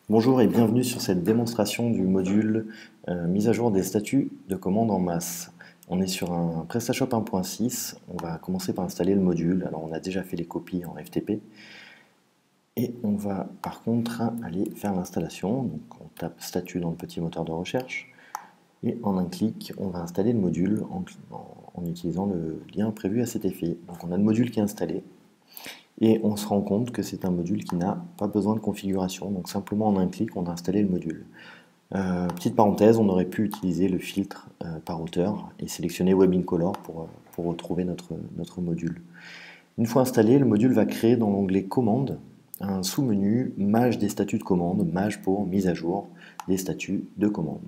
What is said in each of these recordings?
Bonjour et bienvenue sur cette démonstration du module mise à jour des statuts de commande en masse. On est sur un PrestaShop 1.6, on va commencer par installer le module. Alors on a déjà fait les copies en FTP et on va par contre aller faire l'installation. Donc on tape statut dans le petit moteur de recherche et en un clic on va installer le module en utilisant le lien prévu à cet effet. Donc on a le module qui est installé. Et on se rend compte que c'est un module qui n'a pas besoin de configuration, donc simplement en un clic on a installé le module. Petite parenthèse, on aurait pu utiliser le filtre par hauteur et sélectionner Web Incolor pour retrouver notre module. Une fois installé, le module va créer dans l'onglet Commandes un sous-menu Mage des statuts de commande, Mage pour mise à jour des statuts de commande.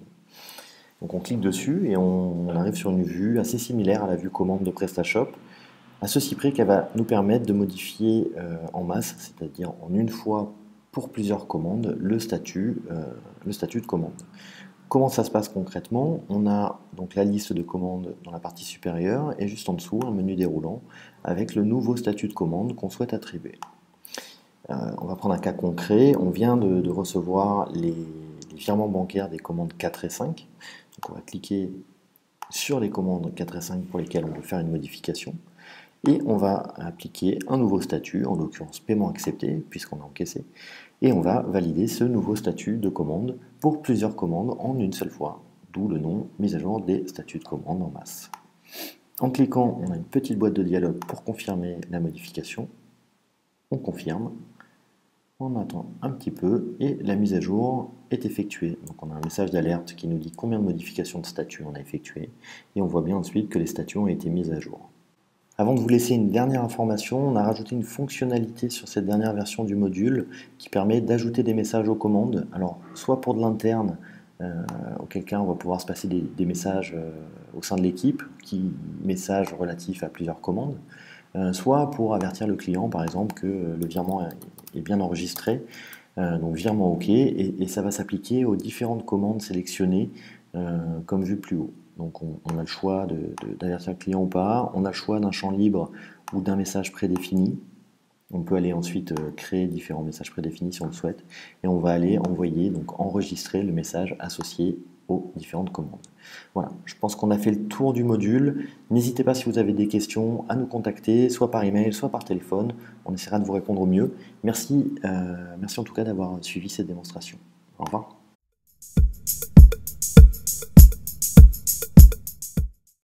Donc on clique dessus et on arrive sur une vue assez similaire à la vue commande de PrestaShop, à ceci près qu'elle va nous permettre de modifier en masse, c'est-à-dire en une fois pour plusieurs commandes, le statut de commande. Comment ça se passe concrètement? On a donc la liste de commandes dans la partie supérieure et juste en dessous un menu déroulant avec le nouveau statut de commande qu'on souhaite attribuer. On va prendre un cas concret, on vient de recevoir les virements bancaires des commandes 4 et 5. Donc on va cliquer sur les commandes 4 et 5 pour lesquelles on veut faire une modification. Et on va appliquer un nouveau statut, en l'occurrence paiement accepté, puisqu'on a encaissé, et on va valider ce nouveau statut de commande pour plusieurs commandes en une seule fois, d'où le nom mise à jour des statuts de commande en masse. En cliquant, on a une petite boîte de dialogue pour confirmer la modification. On confirme, on attend un petit peu et la mise à jour est effectuée. Donc on a un message d'alerte qui nous dit combien de modifications de statut on a effectué et on voit bien ensuite que les statuts ont été mis à jour. Avant de vous laisser une dernière information, on a rajouté une fonctionnalité sur cette dernière version du module qui permet d'ajouter des messages aux commandes. Alors, soit pour de l'interne, auquel cas on va pouvoir se passer des messages au sein de l'équipe, messages relatifs à plusieurs commandes, soit pour avertir le client, par exemple, que le virement est bien enregistré, donc virement OK, et ça va s'appliquer aux différentes commandes sélectionnées comme vu plus haut. Donc on a le choix d'avertir le client ou pas, on a le choix d'un champ libre ou d'un message prédéfini. On peut aller ensuite créer différents messages prédéfinis si on le souhaite, et on va aller envoyer, donc enregistrer le message associé aux différentes commandes. Voilà, je pense qu'on a fait le tour du module. N'hésitez pas si vous avez des questions à nous contacter, soit par email, soit par téléphone. On essaiera de vous répondre au mieux. Merci en tout cas d'avoir suivi cette démonstration. Au revoir.